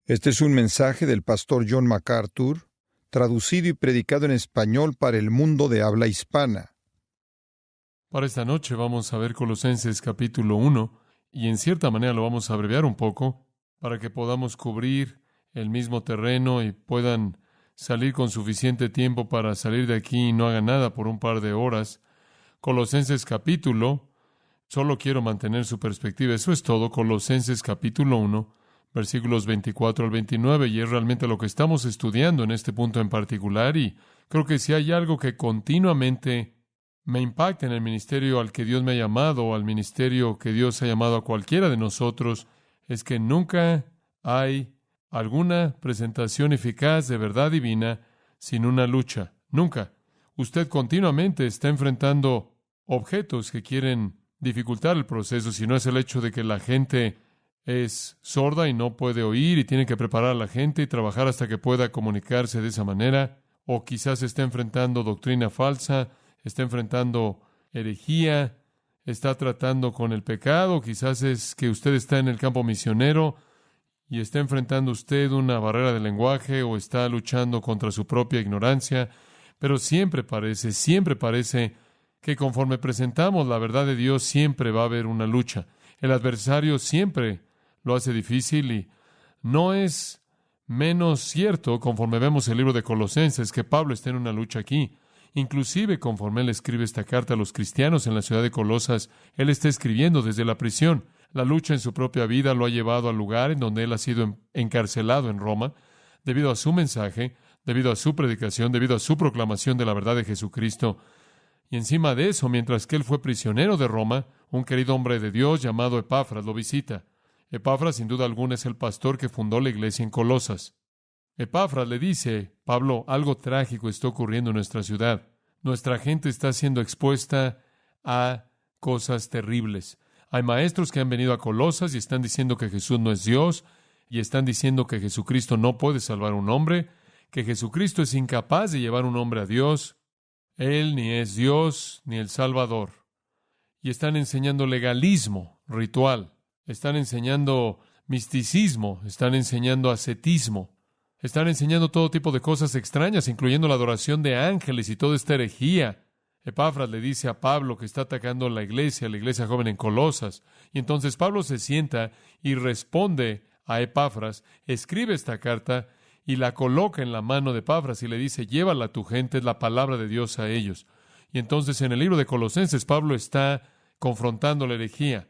Este es un mensaje del pastor John MacArthur, traducido y predicado en español para el mundo de habla hispana. Para esta noche vamos a ver Colosenses capítulo 1 y en cierta manera lo vamos a abreviar un poco para que podamos cubrir el mismo terreno y puedan salir con suficiente tiempo para salir de aquí y no hagan nada por un par de horas. Colosenses capítulo, solo quiero mantener su perspectiva, eso es todo. Colosenses capítulo 1, versículos 24 al 29, y es realmente lo que estamos estudiando en este punto en particular, y creo que si hay algo que continuamente me impacta en el ministerio al que Dios me ha llamado, o al ministerio que Dios ha llamado a cualquiera de nosotros, es que nunca hay alguna presentación eficaz de verdad divina sin una lucha. Nunca. Usted continuamente está enfrentando objetos que quieren dificultar el proceso, si no es el hecho de que la gente es sorda y no puede oír y tiene que preparar a la gente y trabajar hasta que pueda comunicarse de esa manera, o quizás está enfrentando doctrina falsa, está enfrentando herejía, está tratando con el pecado, quizás es que usted está en el campo misionero y está enfrentando usted una barrera de lenguaje o está luchando contra su propia ignorancia, pero siempre parece que conforme presentamos la verdad de Dios, siempre va a haber una lucha. El adversario siempre lo hace difícil y no es menos cierto conforme vemos el libro de Colosenses que Pablo está en una lucha aquí. Inclusive conforme él escribe esta carta a los cristianos en la ciudad de Colosas, él está escribiendo desde la prisión. La lucha en su propia vida lo ha llevado al lugar en donde él ha sido encarcelado en Roma, debido a su mensaje, debido a su predicación, debido a su proclamación de la verdad de Jesucristo. Y encima de eso, mientras que él fue prisionero de Roma, un querido hombre de Dios llamado Epafras lo visita. Epafras, sin duda alguna, es el pastor que fundó la iglesia en Colosas. Epafras le dice: Pablo, algo trágico está ocurriendo en nuestra ciudad. Nuestra gente está siendo expuesta a cosas terribles. Hay maestros que han venido a Colosas y están diciendo que Jesús no es Dios, y están diciendo que Jesucristo no puede salvar a un hombre, que Jesucristo es incapaz de llevar a un hombre a Dios. Él ni es Dios ni el Salvador. Y están enseñando legalismo ritual, están enseñando misticismo, están enseñando ascetismo, están enseñando todo tipo de cosas extrañas, incluyendo la adoración de ángeles y toda esta herejía. Epafras le dice a Pablo que está atacando la iglesia joven en Colosas. Y entonces Pablo se sienta y responde a Epafras, escribe esta carta y la coloca en la mano de Epafras y le dice: llévala a tu gente, es la palabra de Dios a ellos. Y entonces en el libro de Colosenses Pablo está confrontando la herejía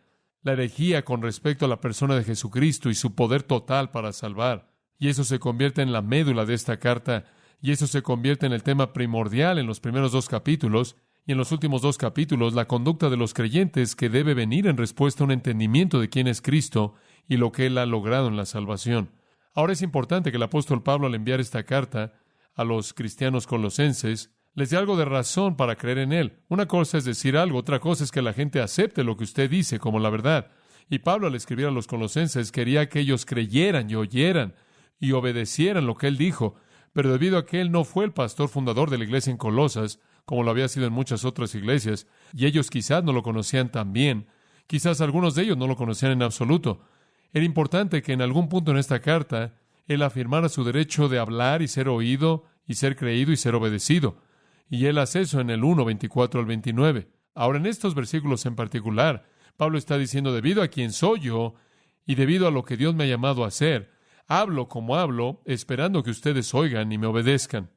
con respecto a la persona de Jesucristo y su poder total para salvar. Y eso se convierte en la médula de esta carta, y eso se convierte en el tema primordial en los primeros 2 capítulos, y en los últimos 2 capítulos, la conducta de los creyentes que debe venir en respuesta a un entendimiento de quién es Cristo y lo que Él ha logrado en la salvación. Ahora es importante que el apóstol Pablo, al enviar esta carta a los cristianos colosenses, les dé algo de razón para creer en Él. Una cosa es decir algo, otra cosa es que la gente acepte lo que usted dice como la verdad. Y Pablo, al escribir a los colosenses, quería que ellos creyeran y oyeran y obedecieran lo que él dijo. Pero debido a que él no fue el pastor fundador de la iglesia en Colosas, como lo había sido en muchas otras iglesias, y ellos quizás no lo conocían tan bien, quizás algunos de ellos no lo conocían en absoluto, era importante que en algún punto en esta carta él afirmara su derecho de hablar y ser oído, y ser creído y ser obedecido. Y él hace eso en el 1, 24 al 29. Ahora, en estos versículos en particular, Pablo está diciendo: debido a quien soy yo, y debido a lo que Dios me ha llamado a hacer, hablo como hablo, esperando que ustedes oigan y me obedezcan.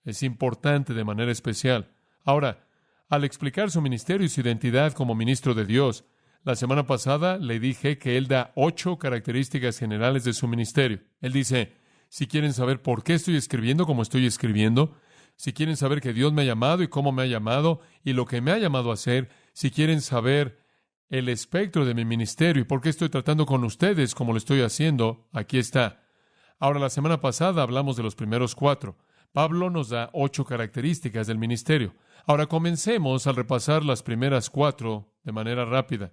Es importante de manera especial. Ahora, al explicar su ministerio y su identidad como ministro de Dios, la semana pasada le dije que él da 8 características generales de su ministerio. Él dice: si quieren saber por qué estoy escribiendo como estoy escribiendo, si quieren saber que Dios me ha llamado y cómo me ha llamado y lo que me ha llamado a hacer, si quieren saber el espectro de mi ministerio y por qué estoy tratando con ustedes como lo estoy haciendo, aquí está. Ahora, la semana pasada hablamos de los primeros 4. Pablo nos da 8 características del ministerio. Ahora comencemos al repasar las primeras 4 de manera rápida.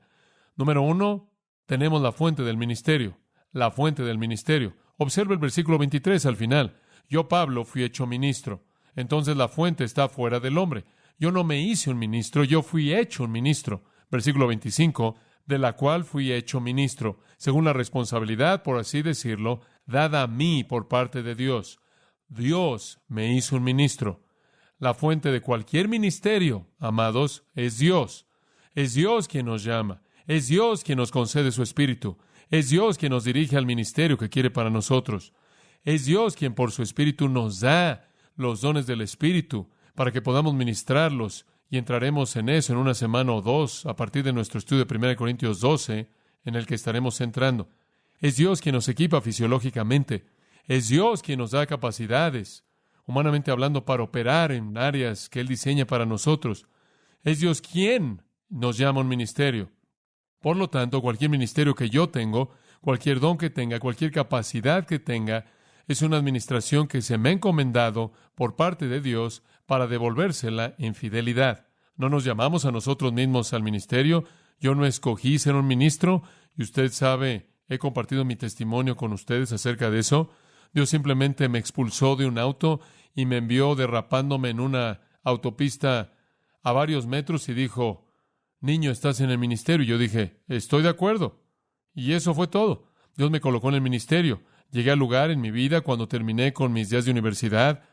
Número 1, tenemos la fuente del ministerio. La fuente del ministerio. Observe el versículo 23 al final. Yo, Pablo, fui hecho ministro. Entonces la fuente está fuera del hombre. Yo no me hice un ministro, yo fui hecho un ministro. Versículo 25, de la cual fui hecho ministro, según la responsabilidad, por así decirlo, dada a mí por parte de Dios. Dios me hizo un ministro. La fuente de cualquier ministerio, amados, es Dios. Es Dios quien nos llama. Es Dios quien nos concede su Espíritu. Es Dios quien nos dirige al ministerio que quiere para nosotros. Es Dios quien por su Espíritu nos da los dones del Espíritu para que podamos ministrarlos, y entraremos en eso en una semana o dos a partir de nuestro estudio de 1 Corintios 12, en el que estaremos entrando. Es Dios quien nos equipa fisiológicamente. Es Dios quien nos da capacidades, humanamente hablando, para operar en áreas que Él diseña para nosotros. Es Dios quien nos llama a un ministerio. Por lo tanto, cualquier ministerio que yo tengo, cualquier don que tenga, cualquier capacidad que tenga, es una administración que se me ha encomendado por parte de Dios para devolvérsela en fidelidad. No nos llamamos a nosotros mismos al ministerio. Yo no escogí ser un ministro, y usted sabe, he compartido mi testimonio con ustedes acerca de eso. Dios simplemente me expulsó de un auto y me envió derrapándome en una autopista a varios metros y dijo: niño, estás en el ministerio. Y yo dije: estoy de acuerdo. Y eso fue todo. Dios me colocó en el ministerio. Llegué al lugar en mi vida cuando terminé con mis días de universidad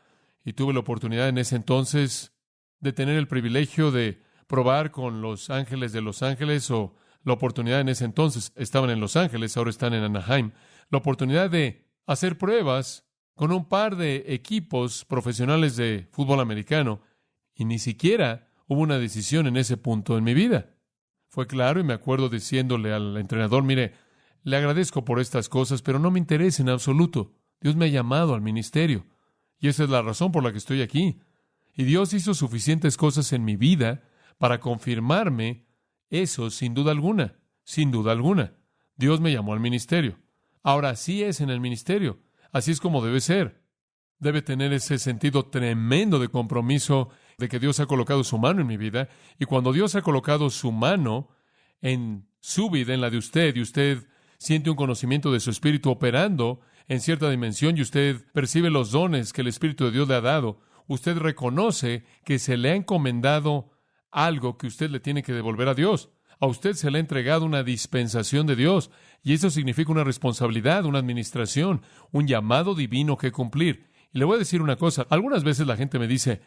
y tuve la oportunidad en ese entonces de tener el privilegio de probar con los Ángeles de Los Ángeles, o la oportunidad en ese entonces, estaban en Los Ángeles, ahora están en Anaheim, la oportunidad de hacer pruebas con un par de equipos profesionales de fútbol americano, y ni siquiera hubo una decisión en ese punto en mi vida. Fue claro, y me acuerdo diciéndole al entrenador: mire, le agradezco por estas cosas, pero no me interesa en absoluto. Dios me ha llamado al ministerio, y esa es la razón por la que estoy aquí. Y Dios hizo suficientes cosas en mi vida para confirmarme eso, sin duda alguna. Sin duda alguna. Dios me llamó al ministerio. Ahora, así es en el ministerio. Así es como debe ser. Debe tener ese sentido tremendo de compromiso de que Dios ha colocado su mano en mi vida. Y cuando Dios ha colocado su mano en su vida, en la de usted, y usted siente un conocimiento de su Espíritu operando en cierta dimensión, y usted percibe los dones que el Espíritu de Dios le ha dado, usted reconoce que se le ha encomendado algo que usted le tiene que devolver a Dios. A usted se le ha entregado una dispensación de Dios, y eso significa una responsabilidad, una administración, un llamado divino que cumplir. Y le voy a decir una cosa: algunas veces la gente me dice: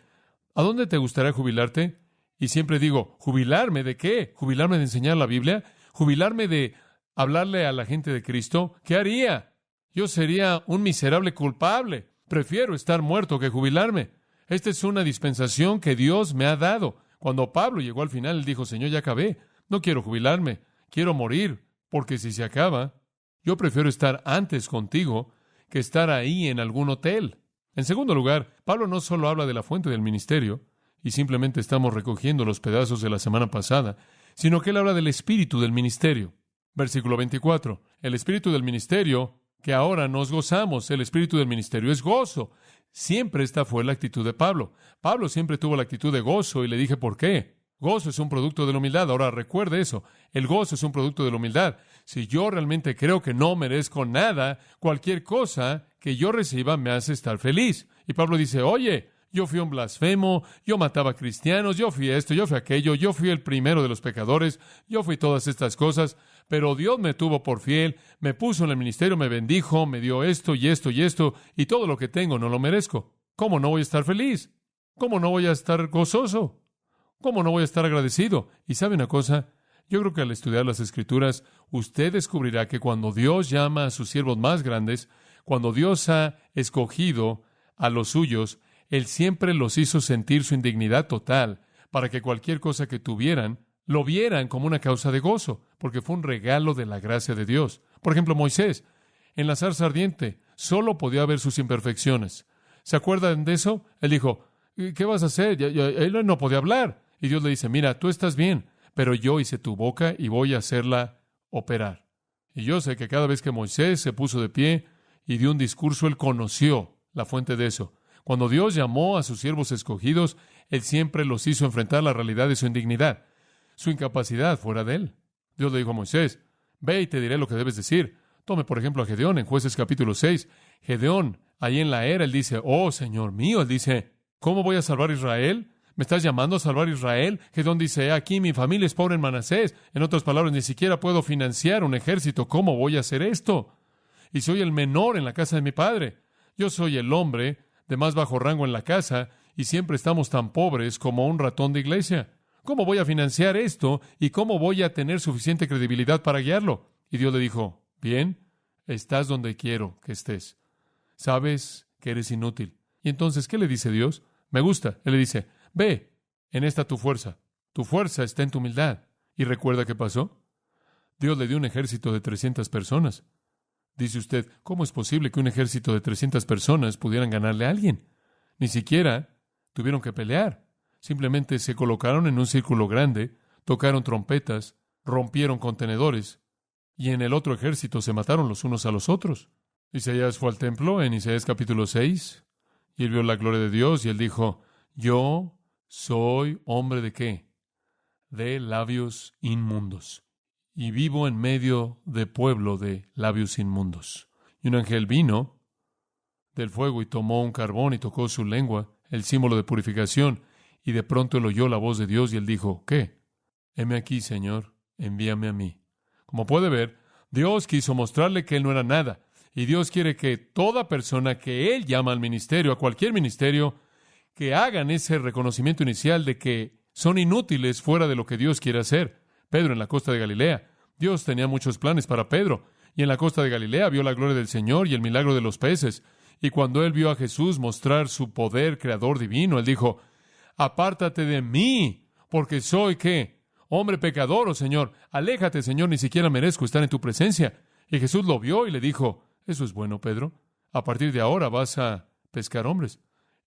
¿a dónde te gustaría jubilarte? Y siempre digo: ¿jubilarme de qué? ¿Jubilarme de enseñar la Biblia? ¿Jubilarme de hablarle a la gente de Cristo? ¿Qué haría? Yo sería un miserable culpable. Prefiero estar muerto que jubilarme. Esta es una dispensación que Dios me ha dado. Cuando Pablo llegó al final, él dijo: Señor, ya acabé. No quiero jubilarme. Quiero morir, porque si se acaba, yo prefiero estar antes contigo que estar ahí en algún hotel. En segundo lugar, Pablo no solo habla de la fuente del ministerio, y simplemente estamos recogiendo los pedazos de la semana pasada, sino que él habla del espíritu del ministerio. Versículo 24. El espíritu del ministerio que ahora nos gozamos. El espíritu del ministerio es gozo. Siempre esta fue la actitud de Pablo. Pablo siempre tuvo la actitud de gozo, y le dije por qué. Gozo es un producto de la humildad. Ahora recuerde eso. El gozo es un producto de la humildad. Si yo realmente creo que no merezco nada, cualquier cosa que yo reciba me hace estar feliz. Y Pablo dice: oye, yo fui un blasfemo, yo mataba cristianos, yo fui esto, yo fui aquello, yo fui el primero de los pecadores, yo fui todas estas cosas, pero Dios me tuvo por fiel, me puso en el ministerio, me bendijo, me dio esto y esto y esto, y todo lo que tengo no lo merezco. ¿Cómo no voy a estar feliz? ¿Cómo no voy a estar gozoso? ¿Cómo no voy a estar agradecido? Y ¿sabe una cosa? Yo creo que al estudiar las Escrituras, usted descubrirá que cuando Dios llama a sus siervos más grandes, cuando Dios ha escogido a los suyos, Él siempre los hizo sentir su indignidad total para que cualquier cosa que tuvieran, lo vieran como una causa de gozo, porque fue un regalo de la gracia de Dios. Por ejemplo, Moisés, en la zarza ardiente, solo podía ver sus imperfecciones. ¿Se acuerdan de eso? Él dijo: ¿qué vas a hacer? Él no podía hablar. Y Dios le dice: mira, tú estás bien, pero yo hice tu boca y voy a hacerla operar. Y yo sé que cada vez que Moisés se puso de pie y dio un discurso, él conoció la fuente de eso. Cuando Dios llamó a sus siervos escogidos, Él siempre los hizo enfrentar la realidad de su indignidad, su incapacidad fuera de Él. Dios le dijo a Moisés: ve y te diré lo que debes decir. Tome, por ejemplo, a Gedeón en Jueces capítulo 6. Gedeón, ahí en la era, él dice: oh, Señor mío, él dice: ¿cómo voy a salvar a Israel? ¿Me estás llamando a salvar a Israel? Gedeón dice: aquí mi familia es pobre en Manasés. En otras palabras, ni siquiera puedo financiar un ejército. ¿Cómo voy a hacer esto? y soy el menor en la casa de mi padre. Yo soy el hombre de más bajo rango en la casa y siempre estamos tan pobres como un ratón de iglesia. ¿Cómo voy a financiar esto y cómo voy a tener suficiente credibilidad para guiarlo? Y Dios le dijo, bien, estás donde quiero que estés. Sabes que eres inútil. Y entonces, ¿qué le dice Dios? Me gusta. Él le dice, ve, en esta tu fuerza. Tu fuerza está en tu humildad. ¿Y recuerda qué pasó? Dios le dio un ejército de 300 personas. Dice usted, ¿cómo es posible que un ejército de 300 personas pudieran ganarle a alguien? Ni siquiera tuvieron que pelear. Simplemente se colocaron en un círculo grande, tocaron trompetas, rompieron contenedores, y en el otro ejército se mataron los unos a los otros. Isaías fue al templo en Isaías capítulo 6, y él vio la gloria de Dios, y él dijo, yo soy hombre ¿de qué? De labios inmundos, y vivo en medio de pueblo de labios inmundos. Y un ángel vino del fuego y tomó un carbón y tocó su lengua, el símbolo de purificación, y de pronto él oyó la voz de Dios y él dijo, ¿qué? Heme aquí, Señor, envíame a mí. Como puede ver, Dios quiso mostrarle que él no era nada, y Dios quiere que toda persona que él llama al ministerio, a cualquier ministerio, que hagan ese reconocimiento inicial de que son inútiles fuera de lo que Dios quiere hacer. Pedro en la costa de Galilea. Dios tenía muchos planes para Pedro, y en la costa de Galilea vio la gloria del Señor y el milagro de los peces. Y cuando él vio a Jesús mostrar su poder creador divino, él dijo, apártate de mí, porque soy, ¿qué? Hombre pecador, oh Señor. Aléjate, Señor, ni siquiera merezco estar en tu presencia. Y Jesús lo vio y le dijo, eso es bueno, Pedro. A partir de ahora vas a pescar hombres.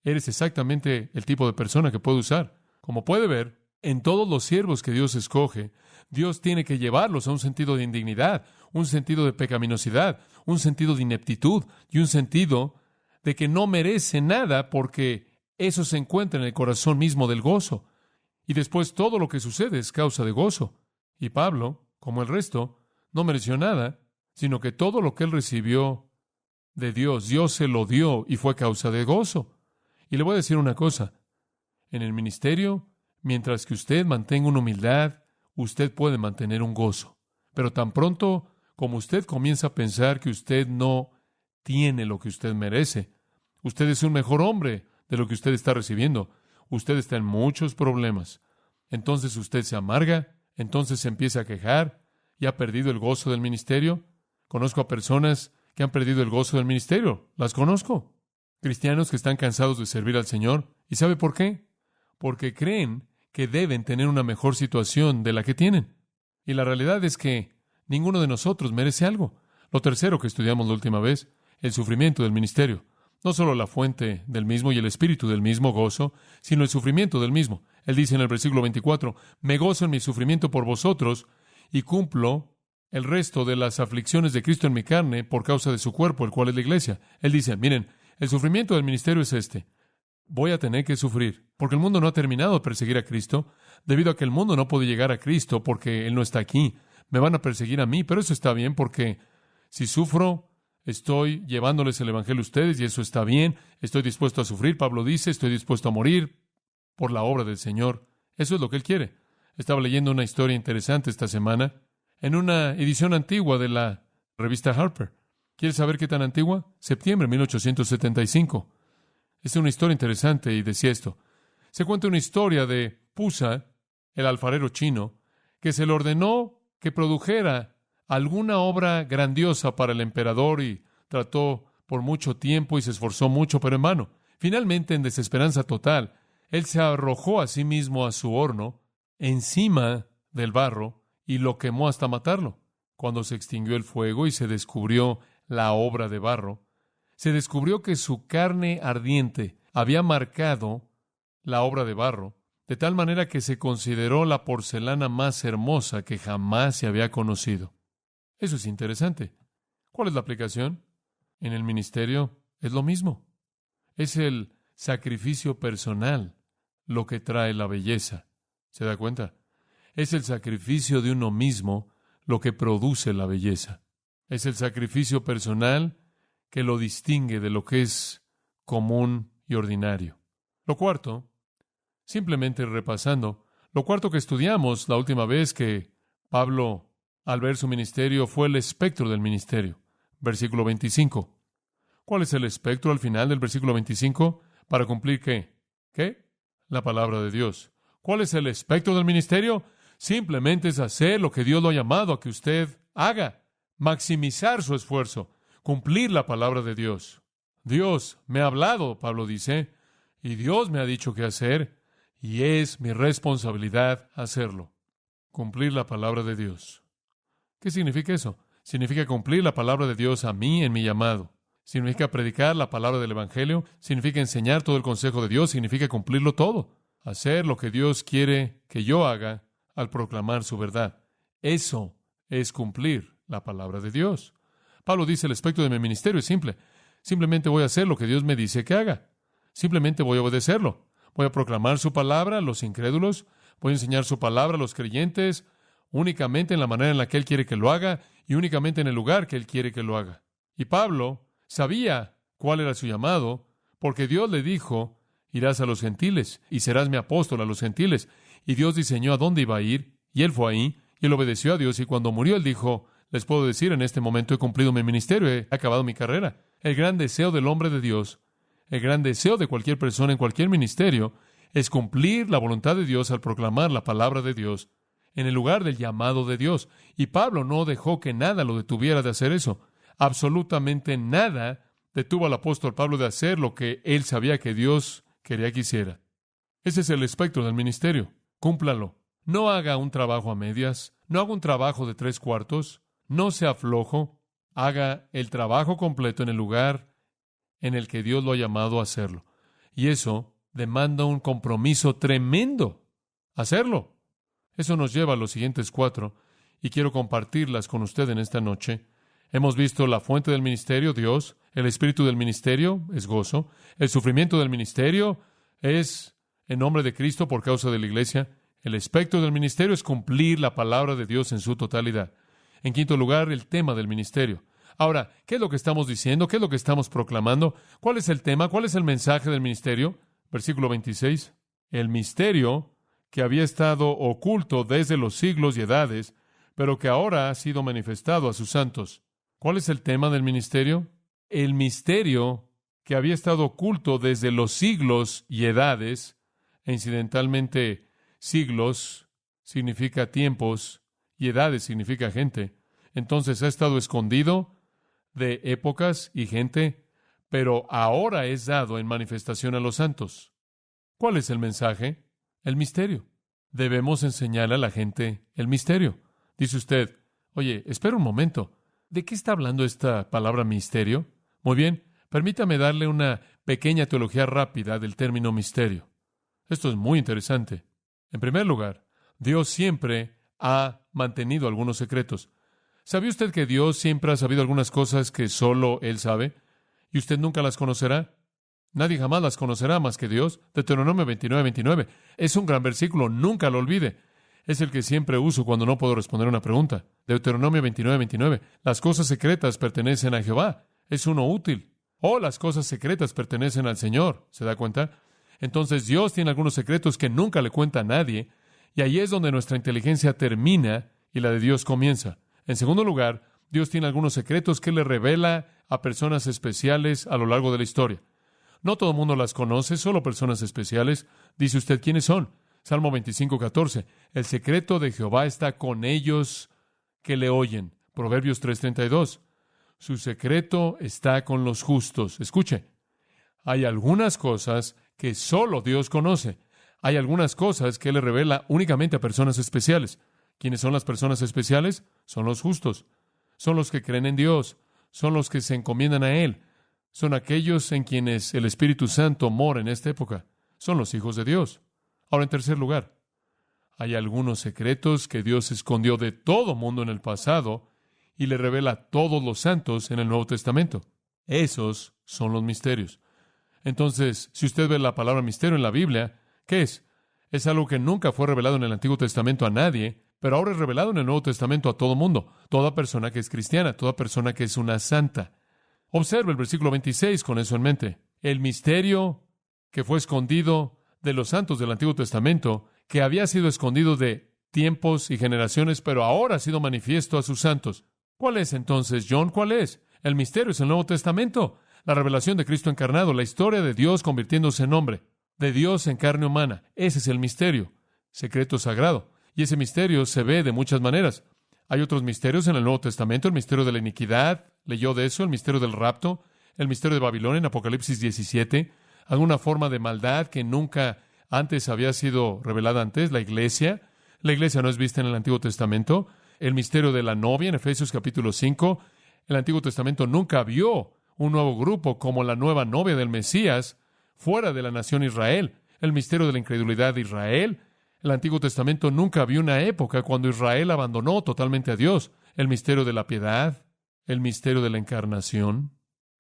Eres exactamente el tipo de persona que puedo usar. Como puede ver, en todos los siervos que Dios escoge, Dios tiene que llevarlos a un sentido de indignidad, un sentido de pecaminosidad, un sentido de ineptitud y un sentido de que no merece nada porque eso se encuentra en el corazón mismo del gozo. Y después todo lo que sucede es causa de gozo. Y Pablo, como el resto, no mereció nada, sino que todo lo que él recibió de Dios, Dios se lo dio y fue causa de gozo. Y le voy a decir una cosa. En el ministerio, mientras que usted mantenga una humildad, usted puede mantener un gozo. Pero tan pronto como usted comienza a pensar que usted no tiene lo que usted merece, usted es un mejor hombre de lo que usted está recibiendo, usted está en muchos problemas. Entonces usted se amarga, entonces se empieza a quejar y ha perdido el gozo del ministerio. Conozco a personas que han perdido el gozo del ministerio. Las conozco. Cristianos que están cansados de servir al Señor. ¿Y sabe por qué? Porque creen que deben tener una mejor situación de la que tienen. Y la realidad es que ninguno de nosotros merece algo. Lo tercero que estudiamos la última vez, el sufrimiento del ministerio. No solo la fuente del mismo y el espíritu del mismo gozo, sino el sufrimiento del mismo. Él dice en el versículo 24, me gozo en mi sufrimiento por vosotros y cumplo el resto de las aflicciones de Cristo en mi carne por causa de su cuerpo, el cual es la iglesia. Él dice, miren, el sufrimiento del ministerio es este. Voy a tener que sufrir, porque el mundo no ha terminado de perseguir a Cristo, debido a que el mundo no puede llegar a Cristo porque Él no está aquí. Me van a perseguir a mí, pero eso está bien porque si sufro, estoy llevándoles el Evangelio a ustedes y eso está bien. Estoy dispuesto a sufrir, Pablo dice, estoy dispuesto a morir por la obra del Señor. Eso es lo que Él quiere. Estaba leyendo una historia interesante esta semana en una edición antigua de la revista Harper. ¿Quieres saber qué tan antigua? Septiembre de 1875. Es una historia interesante y decía esto. Se cuenta una historia de Pusa, el alfarero chino, que se le ordenó que produjera alguna obra grandiosa para el emperador y trató por mucho tiempo y se esforzó mucho, pero en vano. Finalmente, en desesperanza total, él se arrojó a sí mismo a su horno, encima del barro, y lo quemó hasta matarlo. Cuando se extinguió el fuego y se descubrió la obra de barro, se descubrió que su carne ardiente había marcado la obra de barro, de tal manera que se consideró la porcelana más hermosa que jamás se había conocido. Eso es interesante. ¿Cuál es la aplicación? En el ministerio es lo mismo. Es el sacrificio personal lo que trae la belleza. ¿Se da cuenta? Es el sacrificio de uno mismo lo que produce la belleza. Es el sacrificio personal que lo distingue de lo que es común y ordinario. Lo cuarto, simplemente repasando, lo cuarto que estudiamos la última vez que Pablo, al ver su ministerio, fue el espectro del ministerio. Versículo 25. ¿Cuál es el espectro al final del versículo 25? ¿Para cumplir qué? ¿Qué? La palabra de Dios. ¿Cuál es el espectro del ministerio? Simplemente es hacer lo que Dios lo ha llamado a que usted haga. Maximizar su esfuerzo. Cumplir la palabra de Dios. Dios me ha hablado, Pablo dice, y Dios me ha dicho qué hacer, y es mi responsabilidad hacerlo. Cumplir la palabra de Dios. ¿Qué significa eso? Significa cumplir la palabra de Dios a mí en mi llamado. Significa predicar la palabra del Evangelio. Significa enseñar todo el consejo de Dios. Significa cumplirlo todo. Hacer lo que Dios quiere que yo haga al proclamar su verdad. Eso es cumplir la palabra de Dios. Pablo dice, el aspecto de mi ministerio es simple. Simplemente voy a hacer lo que Dios me dice que haga. Simplemente voy a obedecerlo. Voy a proclamar su palabra a los incrédulos. Voy a enseñar su palabra a los creyentes únicamente en la manera en la que Él quiere que lo haga y únicamente en el lugar que Él quiere que lo haga. Y Pablo sabía cuál era su llamado porque Dios le dijo, irás a los gentiles y serás mi apóstol a los gentiles. Y Dios diseñó a dónde iba a ir y Él fue ahí y Él obedeció a Dios y cuando murió Él dijo, les puedo decir, en este momento he cumplido mi ministerio, he acabado mi carrera. El gran deseo del hombre de Dios, el gran deseo de cualquier persona en cualquier ministerio, es cumplir la voluntad de Dios al proclamar la palabra de Dios en el lugar del llamado de Dios. Y Pablo no dejó que nada lo detuviera de hacer eso. Absolutamente nada detuvo al apóstol Pablo de hacer lo que él sabía que Dios quería que hiciera. Ese es el espectro del ministerio. Cúmplalo. No haga un trabajo a medias. No haga un trabajo de 3/4. No sea flojo. Haga el trabajo completo en el lugar en el que Dios lo ha llamado a hacerlo. Y eso demanda un compromiso tremendo. Hacerlo. Eso nos lleva a los siguientes 4, y quiero compartirlas con usted en esta noche. Hemos visto la fuente del ministerio, Dios. El espíritu del ministerio es gozo. El sufrimiento del ministerio es en nombre de Cristo por causa de la iglesia. El espectro del ministerio es cumplir la palabra de Dios en su totalidad. En quinto lugar, el tema del ministerio. Ahora, ¿qué es lo que estamos diciendo? ¿Qué es lo que estamos proclamando? ¿Cuál es el tema? ¿Cuál es el mensaje del ministerio? Versículo 26. El misterio que había estado oculto desde los siglos y edades, pero que ahora ha sido manifestado a sus santos. ¿Cuál es el tema del ministerio? El misterio que había estado oculto desde los siglos y edades, e incidentalmente siglos significa tiempos y edades significa gente. Entonces ha estado escondido de épocas y gente, pero ahora es dado en manifestación a los santos. ¿Cuál es el mensaje? El misterio. Debemos enseñar a la gente el misterio. Dice usted, oye, espera un momento. ¿De qué está hablando esta palabra misterio? Muy bien, permítame darle una pequeña teología rápida del término misterio. Esto es muy interesante. En primer lugar, Dios siempre ha mantenido algunos secretos. ¿Sabía usted que Dios siempre ha sabido algunas cosas que solo Él sabe? ¿Y usted nunca las conocerá? Nadie jamás las conocerá más que Dios. Deuteronomio 29:29. Es un gran versículo, nunca lo olvide. Es el que siempre uso cuando no puedo responder una pregunta. Deuteronomio 29:29. Las cosas secretas pertenecen a Jehová. Es uno útil. Las cosas secretas pertenecen al Señor. ¿Se da cuenta? Entonces Dios tiene algunos secretos que nunca le cuenta a nadie, y ahí es donde nuestra inteligencia termina y la de Dios comienza. En segundo lugar, Dios tiene algunos secretos que le revela a personas especiales a lo largo de la historia. No todo el mundo las conoce, solo personas especiales. Dice usted, ¿quiénes son? Salmo 25:14. El secreto de Jehová está con ellos que le oyen. Proverbios 3:32. Su secreto está con los justos. Escuche, hay algunas cosas que solo Dios conoce. Hay algunas cosas que Él le revela únicamente a personas especiales. ¿Quiénes son las personas especiales? Son los justos. Son los que creen en Dios. Son los que se encomiendan a Él. Son aquellos en quienes el Espíritu Santo mora en esta época. Son los hijos de Dios. Ahora, en tercer lugar, hay algunos secretos que Dios escondió de todo mundo en el pasado y le revela a todos los santos en el Nuevo Testamento. Esos son los misterios. Entonces, si usted ve la palabra misterio en la Biblia, ¿qué es? Es algo que nunca fue revelado en el Antiguo Testamento a nadie, pero ahora es revelado en el Nuevo Testamento a todo mundo, toda persona que es cristiana, toda persona que es una santa. Observe el versículo 26 con eso en mente. El misterio que fue escondido de los santos del Antiguo Testamento, que había sido escondido de tiempos y generaciones, pero ahora ha sido manifiesto a sus santos. ¿Cuál es entonces, John? ¿Cuál es? El misterio es el Nuevo Testamento, la revelación de Cristo encarnado, la historia de Dios convirtiéndose en hombre, de Dios en carne humana. Ese es el misterio, secreto sagrado. Y ese misterio se ve de muchas maneras. Hay otros misterios en el Nuevo Testamento, el misterio de la iniquidad, leyó de eso, el misterio del rapto, el misterio de Babilonia en Apocalipsis 17, alguna forma de maldad que nunca antes había sido revelada antes, la iglesia no es vista en el Antiguo Testamento, el misterio de la novia en Efesios capítulo 5, el Antiguo Testamento nunca vio un nuevo grupo como la nueva novia del Mesías fuera de la nación Israel, el misterio de la incredulidad de Israel. El Antiguo Testamento nunca vio una época cuando Israel abandonó totalmente a Dios. El misterio de la piedad, el misterio de la encarnación,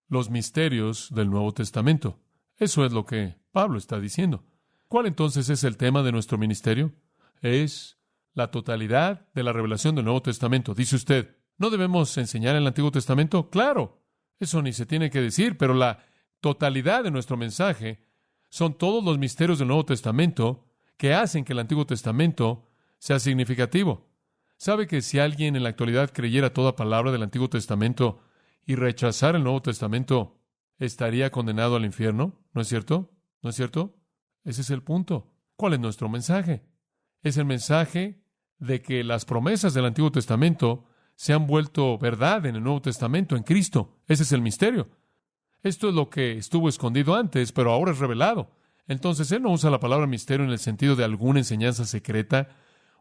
los misterios del Nuevo Testamento. Eso es lo que Pablo está diciendo. ¿Cuál entonces es el tema de nuestro ministerio? Es la totalidad de la revelación del Nuevo Testamento. Dice usted, ¿no debemos enseñar el Antiguo Testamento? Claro, eso ni se tiene que decir, pero la totalidad de nuestro mensaje son todos los misterios del Nuevo Testamento que hacen que el Antiguo Testamento sea significativo. ¿Sabe que si alguien en la actualidad creyera toda palabra del Antiguo Testamento y rechazara el Nuevo Testamento, estaría condenado al infierno? ¿No es cierto? ¿No es cierto? Ese es el punto. ¿Cuál es nuestro mensaje? Es el mensaje de que las promesas del Antiguo Testamento se han vuelto verdad en el Nuevo Testamento, en Cristo. Ese es el misterio. Esto es lo que estuvo escondido antes, pero ahora es revelado. Entonces, él no usa la palabra misterio en el sentido de alguna enseñanza secreta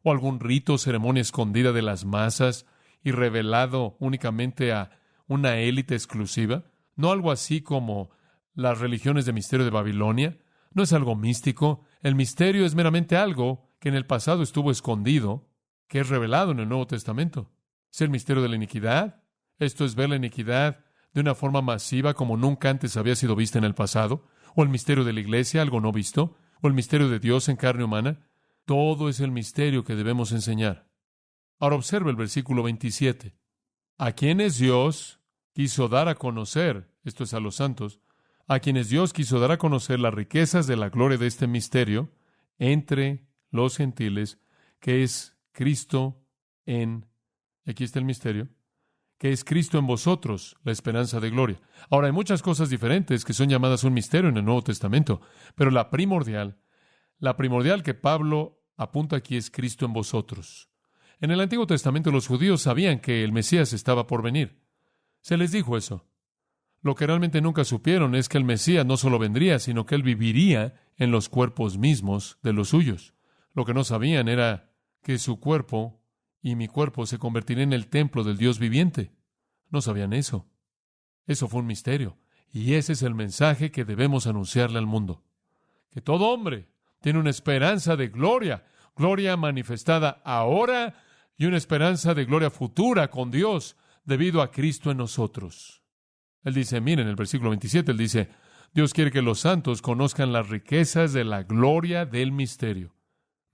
o algún rito o ceremonia escondida de las masas y revelado únicamente a una élite exclusiva. No algo así como las religiones de misterio de Babilonia. No es algo místico. El misterio es meramente algo que en el pasado estuvo escondido, que es revelado en el Nuevo Testamento. Es el misterio de la iniquidad. Esto es ver la iniquidad de una forma masiva como nunca antes había sido vista en el pasado. O el misterio de la iglesia, algo no visto. O el misterio de Dios en carne humana. Todo es el misterio que debemos enseñar. Ahora observe el versículo 27. A quienes Dios quiso dar a conocer, esto es a los santos, a quienes Dios quiso dar a conocer las riquezas de la gloria de este misterio entre los gentiles, que es Cristo aquí está el misterio, que es Cristo en vosotros, la esperanza de gloria. Ahora, hay muchas cosas diferentes que son llamadas un misterio en el Nuevo Testamento, pero la primordial que Pablo apunta aquí es Cristo en vosotros. En el Antiguo Testamento los judíos sabían que el Mesías estaba por venir. Se les dijo eso. Lo que realmente nunca supieron es que el Mesías no solo vendría, sino que él viviría en los cuerpos mismos de los suyos. Lo que no sabían era que su cuerpo y mi cuerpo se convertiría en el templo del Dios viviente. No sabían eso. Eso fue un misterio. Y ese es el mensaje que debemos anunciarle al mundo. Que todo hombre tiene una esperanza de gloria, gloria manifestada ahora y una esperanza de gloria futura con Dios debido a Cristo en nosotros. Él dice, miren, en el versículo 27, él dice, Dios quiere que los santos conozcan las riquezas de la gloria del misterio.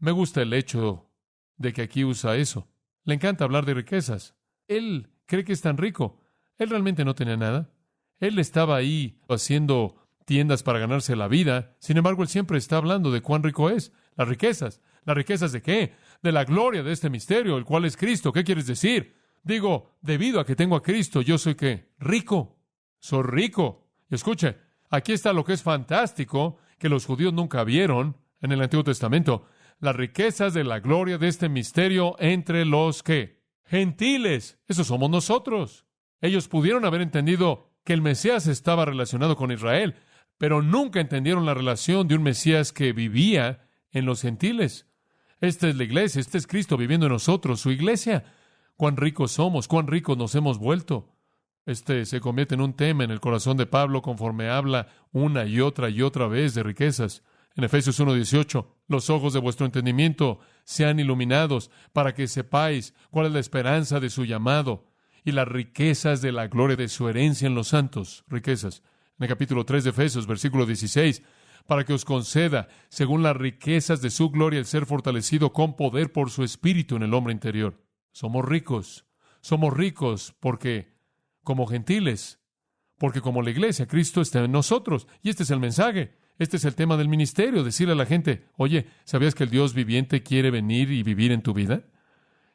Me gusta el hecho de que aquí usa eso. Le encanta hablar de riquezas. Él cree que es tan rico. Él realmente no tenía nada. Él estaba ahí haciendo tiendas para ganarse la vida. Sin embargo, él siempre está hablando de cuán rico es. Las riquezas. ¿Las riquezas de qué? De la gloria de este misterio, el cual es Cristo. ¿Qué quieres decir? Digo, debido a que tengo a Cristo, yo soy ¿qué? Rico. Soy rico. Y escuche, aquí está lo que es fantástico, que los judíos nunca vieron en el Antiguo Testamento. Las riquezas de la gloria de este misterio entre los ¿qué? Gentiles. Esos somos nosotros. Ellos pudieron haber entendido que el Mesías estaba relacionado con Israel, pero nunca entendieron la relación de un Mesías que vivía en los gentiles. Esta es la iglesia, este es Cristo viviendo en nosotros, su iglesia. Cuán ricos somos, cuán ricos nos hemos vuelto. Este se convierte en un tema en el corazón de Pablo conforme habla una y otra vez de riquezas. En Efesios 1:18, los ojos de vuestro entendimiento sean iluminados para que sepáis cuál es la esperanza de su llamado y las riquezas de la gloria de su herencia en los santos. Riquezas. En el capítulo 3 de Efesios, versículo 16, para que os conceda, según las riquezas de su gloria, el ser fortalecido con poder por su Espíritu en el hombre interior. Somos ricos porque como gentiles, porque como la iglesia, Cristo está en nosotros. Y este es el mensaje, este es el tema del ministerio, decirle a la gente, oye, ¿sabías que el Dios viviente quiere venir y vivir en tu vida?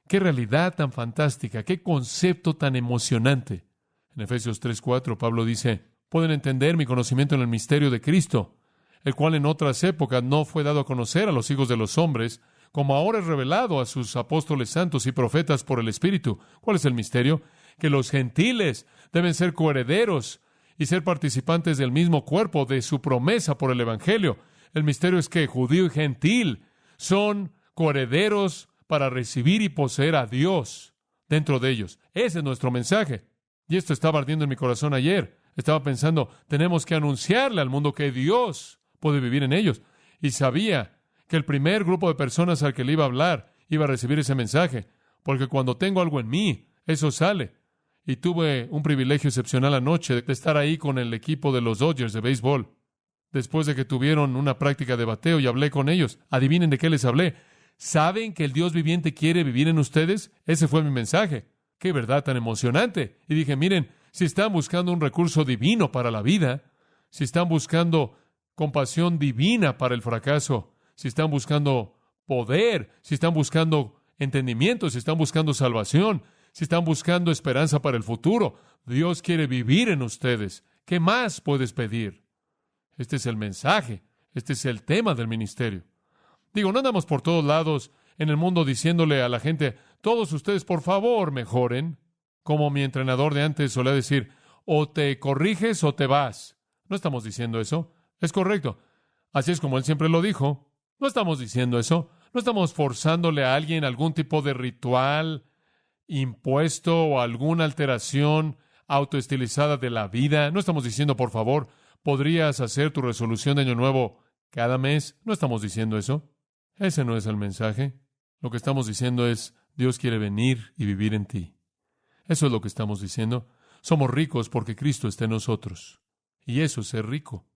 ¡Qué realidad tan fantástica! ¡Qué concepto tan emocionante! En Efesios 3:4, Pablo dice, pueden entender mi conocimiento en el misterio de Cristo, el cual en otras épocas no fue dado a conocer a los hijos de los hombres, como ahora es revelado a sus apóstoles santos y profetas por el Espíritu. ¿Cuál es el misterio? Que los gentiles deben ser coherederos y ser participantes del mismo cuerpo de su promesa por el Evangelio. El misterio es que judío y gentil son coherederos para recibir y poseer a Dios dentro de ellos. Ese es nuestro mensaje. Y esto estaba ardiendo en mi corazón ayer. Estaba pensando, tenemos que anunciarle al mundo que Dios puede vivir en ellos. Y sabía que el primer grupo de personas al que le iba a hablar iba a recibir ese mensaje. Porque cuando tengo algo en mí, eso sale. Y tuve un privilegio excepcional anoche de estar ahí con el equipo de los Dodgers de béisbol. Después de que tuvieron una práctica de bateo y hablé con ellos. Adivinen de qué les hablé. ¿Saben que el Dios viviente quiere vivir en ustedes? Ese fue mi mensaje. ¡Qué verdad tan emocionante! Y dije, miren, si están buscando un recurso divino para la vida, si están buscando compasión divina para el fracaso, si están buscando poder, si están buscando entendimiento, si están buscando salvación, si están buscando esperanza para el futuro, Dios quiere vivir en ustedes. ¿Qué más puedes pedir? Este es el mensaje, este es el tema del ministerio. Digo, no andamos por todos lados en el mundo diciéndole a la gente, todos ustedes por favor mejoren, como mi entrenador de antes solía decir, o te corriges o te vas. No estamos diciendo eso, es correcto. Así es como él siempre lo dijo. No estamos diciendo eso, no estamos forzándole a alguien algún tipo de ritual impuesto o alguna alteración autoestilizada de la vida. No estamos diciendo, por favor, podrías hacer tu resolución de Año Nuevo cada mes. No estamos diciendo eso. Ese no es el mensaje. Lo que estamos diciendo es, Dios quiere venir y vivir en ti. Eso es lo que estamos diciendo. Somos ricos porque Cristo está en nosotros. Y eso es ser rico.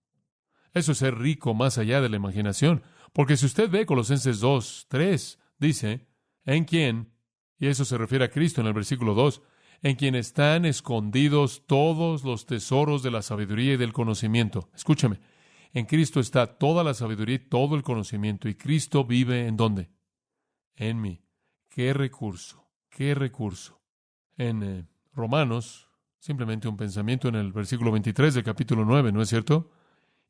Eso es ser rico más allá de la imaginación. Porque si usted ve Colosenses 2:3, dice, en quien, y eso se refiere a Cristo en el versículo 2, en quien están escondidos todos los tesoros de la sabiduría y del conocimiento. Escúchame, en Cristo está toda la sabiduría y todo el conocimiento. ¿Y Cristo vive en dónde? En mí. ¡Qué recurso! ¡Qué recurso! En Romanos, simplemente un pensamiento en el versículo 23 del capítulo 9, ¿no es cierto?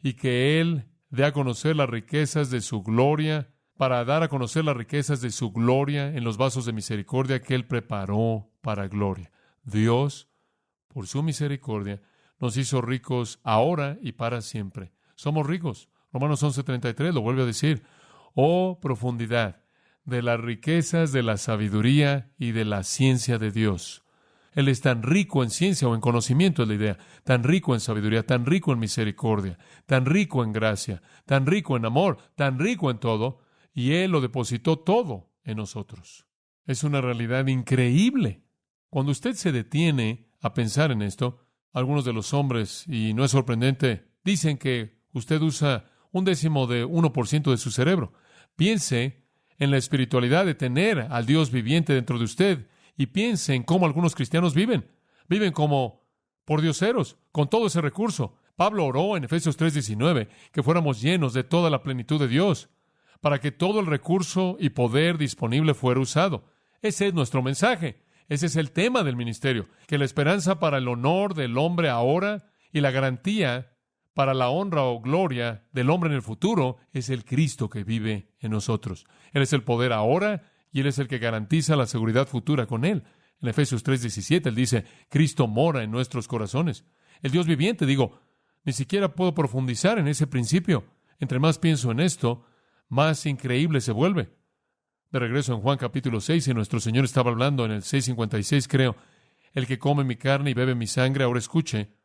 Y que Él dé a conocer las riquezas de su gloria, para dar a conocer las riquezas de su gloria en los vasos de misericordia que Él preparó para gloria. Dios, por su misericordia, nos hizo ricos ahora y para siempre. Somos ricos. Romanos 11:33 lo vuelve a decir. Oh, profundidad de las riquezas de la sabiduría y de la ciencia de Dios. Él es tan rico en ciencia o en conocimiento, es la idea, tan rico en sabiduría, tan rico en misericordia, tan rico en gracia, tan rico en amor, tan rico en todo, y Él lo depositó todo en nosotros. Es una realidad increíble. Cuando usted se detiene a pensar en esto, algunos de los hombres, y no es sorprendente, dicen que usted usa 1/10% de su cerebro. Piense en la espiritualidad de tener al Dios viviente dentro de usted y piense en cómo algunos cristianos viven. Viven como pordioseros, con todo ese recurso. Pablo oró en Efesios 3:19 que fuéramos llenos de toda la plenitud de Dios, para que todo el recurso y poder disponible fuera usado. Ese es nuestro mensaje. Ese es el tema del ministerio, que la esperanza para el honor del hombre ahora y la garantía para la honra o gloria del hombre en el futuro es el Cristo que vive en nosotros. Él es el poder ahora y Él es el que garantiza la seguridad futura con Él. En Efesios 3:17 Él dice, Cristo mora en nuestros corazones. El Dios viviente, ni siquiera puedo profundizar en ese principio. Entre más pienso en esto, más increíble se vuelve. De regreso en Juan capítulo 6, y nuestro Señor estaba hablando en el 6:56, creo, el que come mi carne y bebe mi sangre, ahora escuche,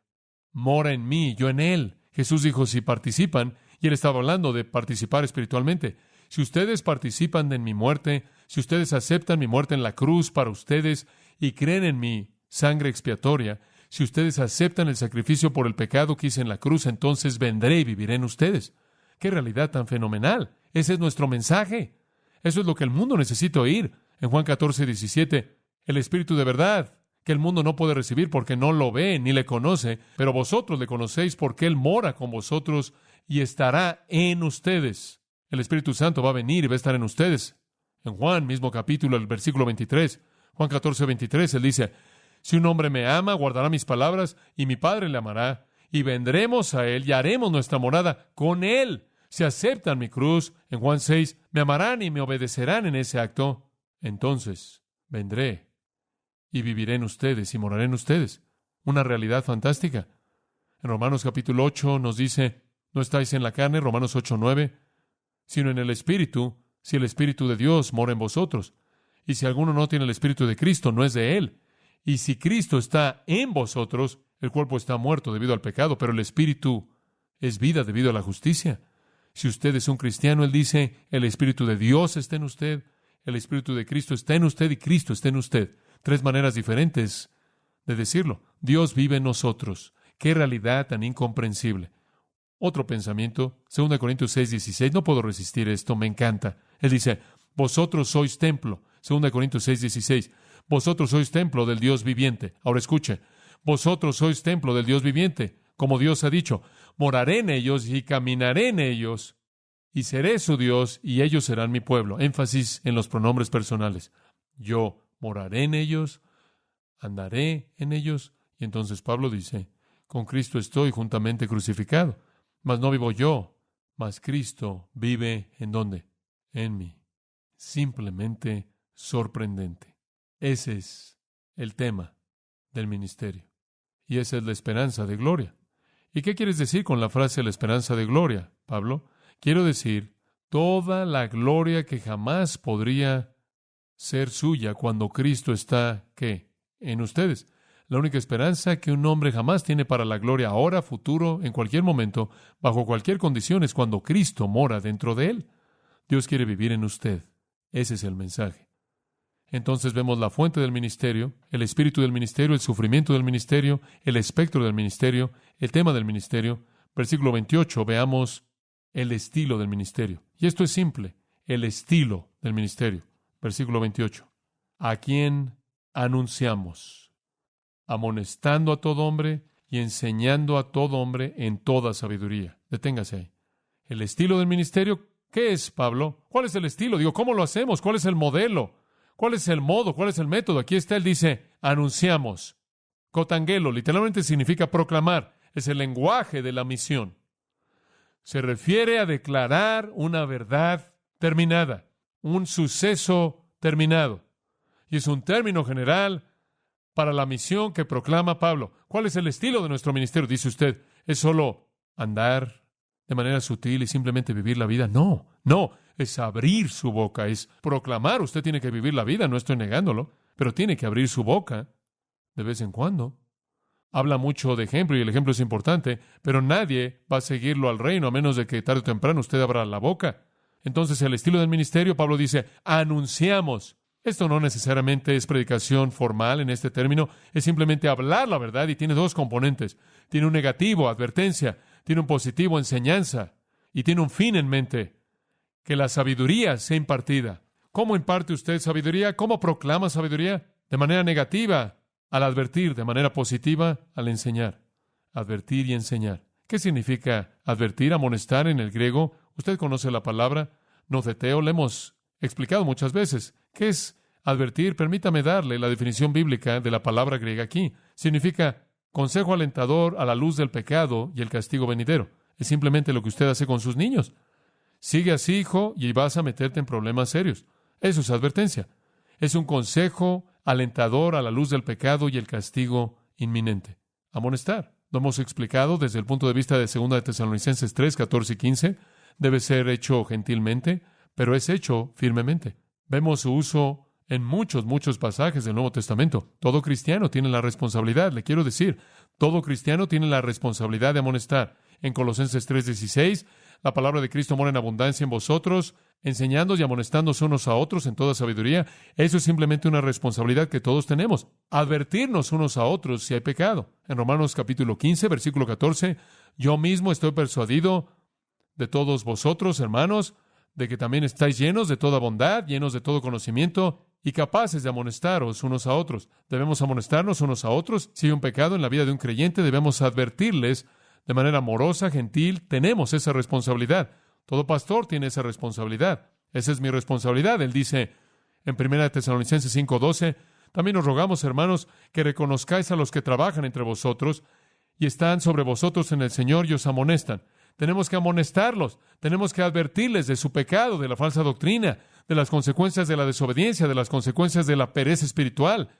mora en mí, yo en Él. Jesús dijo, si participan, y Él estaba hablando de participar espiritualmente. Si ustedes participan en mi muerte, si ustedes aceptan mi muerte en la cruz para ustedes y creen en mi sangre expiatoria, si ustedes aceptan el sacrificio por el pecado que hice en la cruz, entonces vendré y viviré en ustedes. ¡Qué realidad tan fenomenal! Ese es nuestro mensaje. Eso es lo que el mundo necesita oír. En Juan 14:17, el Espíritu de verdad, que el mundo no puede recibir porque no lo ve ni le conoce, pero vosotros le conocéis porque Él mora con vosotros y estará en ustedes. El Espíritu Santo va a venir y va a estar en ustedes. En Juan, mismo capítulo, el versículo 23, Juan 14:23, Él dice, Si un hombre me ama, guardará mis palabras, y mi Padre le amará, y vendremos a él y haremos nuestra morada con él. Si aceptan mi cruz, en Juan 6, me amarán y me obedecerán en ese acto. Entonces vendré y viviré en ustedes y moraré en ustedes. Una realidad fantástica. En Romanos capítulo 8 nos dice, no estáis en la carne, Romanos 8:9, sino en el Espíritu, si el Espíritu de Dios mora en vosotros. Y si alguno no tiene el Espíritu de Cristo, no es de él. Y si Cristo está en vosotros, el cuerpo está muerto debido al pecado, pero el Espíritu es vida debido a la justicia. Si usted es un cristiano, él dice, el Espíritu de Dios está en usted, el Espíritu de Cristo está en usted y Cristo está en usted. 3 maneras diferentes de decirlo. Dios vive en nosotros. ¡Qué realidad tan incomprensible! Otro pensamiento, 2 Corintios 6:16, no puedo resistir esto, me encanta. Él dice, vosotros sois templo, 2 Corintios 6:16, vosotros sois templo del Dios viviente. Ahora escuche, vosotros sois templo del Dios viviente, como Dios ha dicho, moraré en ellos y caminaré en ellos, y seré su Dios, y ellos serán mi pueblo. Énfasis en los pronombres personales. Yo moraré en ellos, andaré en ellos, y entonces Pablo dice, con Cristo estoy juntamente crucificado. Mas no vivo yo, mas Cristo vive ¿en dónde? En mí. Simplemente sorprendente. Ese es el tema del ministerio. Y esa es la esperanza de gloria. ¿Y qué quieres decir con la frase la esperanza de gloria, Pablo? Quiero decir, toda la gloria que jamás podría ser suya cuando Cristo está, ¿qué? En ustedes. La única esperanza que un hombre jamás tiene para la gloria ahora, futuro, en cualquier momento, bajo cualquier condición, es cuando Cristo mora dentro de él. Dios quiere vivir en usted. Ese es el mensaje. Entonces vemos la fuente del ministerio, el espíritu del ministerio, el sufrimiento del ministerio, el espectro del ministerio, el tema del ministerio. Versículo 28, veamos el estilo del ministerio. Y esto es simple, el estilo del ministerio. Versículo 28. ¿A quién anunciamos? Amonestando a todo hombre y enseñando a todo hombre en toda sabiduría. Deténgase ahí. El estilo del ministerio, ¿qué es, Pablo? ¿Cuál es el estilo? Digo, ¿cómo lo hacemos? ¿Cuál es el modelo? ¿Cuál es el modo? ¿Cuál es el método? Aquí está, él dice, anunciamos. Cotangelo, literalmente significa proclamar. Es el lenguaje de la misión. Se refiere a declarar una verdad terminada, un suceso terminado. Y es un término general para la misión que proclama Pablo. ¿Cuál es el estilo de nuestro ministerio? Dice usted, ¿es solo andar de manera sutil y simplemente vivir la vida? No, es abrir su boca, es proclamar. Usted tiene que vivir la vida, no estoy negándolo, pero tiene que abrir su boca de vez en cuando. Habla mucho de ejemplo y el ejemplo es importante, pero nadie va a seguirlo al reino a menos de que tarde o temprano usted abra la boca. Entonces, el estilo del ministerio, Pablo dice, anunciamos. Esto no necesariamente es predicación formal en este término, es simplemente hablar la verdad y tiene 2 componentes. Tiene un negativo, advertencia, tiene un positivo, enseñanza, y tiene un fin en mente, que la sabiduría sea impartida. ¿Cómo imparte usted sabiduría? ¿Cómo proclama sabiduría? De manera negativa, al advertir, de manera positiva, al enseñar. Advertir y enseñar. ¿Qué significa advertir, amonestar en el griego? Usted conoce la palabra, noceteo, la hemos explicado muchas veces. ¿Qué es advertir? Permítame darle la definición bíblica de la palabra griega aquí. Significa consejo alentador a la luz del pecado y el castigo venidero. Es simplemente lo que usted hace con sus niños. Sigue así, hijo, y vas a meterte en problemas serios. Eso es advertencia. Es un consejo alentador a la luz del pecado y el castigo inminente. Amonestar. Lo hemos explicado desde el punto de vista de 2 de Tesalonicenses 3, 14 y 15. Debe ser hecho gentilmente, pero es hecho firmemente. Vemos su uso en muchos pasajes del Nuevo Testamento. Todo cristiano tiene la responsabilidad, le quiero decir, todo cristiano tiene la responsabilidad de amonestar. En Colosenses 3:16, la palabra de Cristo mora en abundancia en vosotros, enseñándoos y amonestándoos unos a otros en toda sabiduría. Eso es simplemente una responsabilidad que todos tenemos. Advertirnos unos a otros si hay pecado. En Romanos capítulo 15, versículo 14, yo mismo estoy persuadido de todos vosotros, hermanos, de que también estáis llenos de toda bondad, llenos de todo conocimiento y capaces de amonestaros unos a otros. Debemos amonestarnos unos a otros. Si hay un pecado en la vida de un creyente, debemos advertirles de manera amorosa, gentil. Tenemos esa responsabilidad. Todo pastor tiene esa responsabilidad. Esa es mi responsabilidad. Él dice en 1 Tesalonicenses 5:12, También os rogamos, hermanos, que reconozcáis a los que trabajan entre vosotros y están sobre vosotros en el Señor y os amonestan. Tenemos que amonestarlos, tenemos que advertirles de su pecado, de la falsa doctrina, de las consecuencias de la desobediencia, de las consecuencias de la pereza espiritual,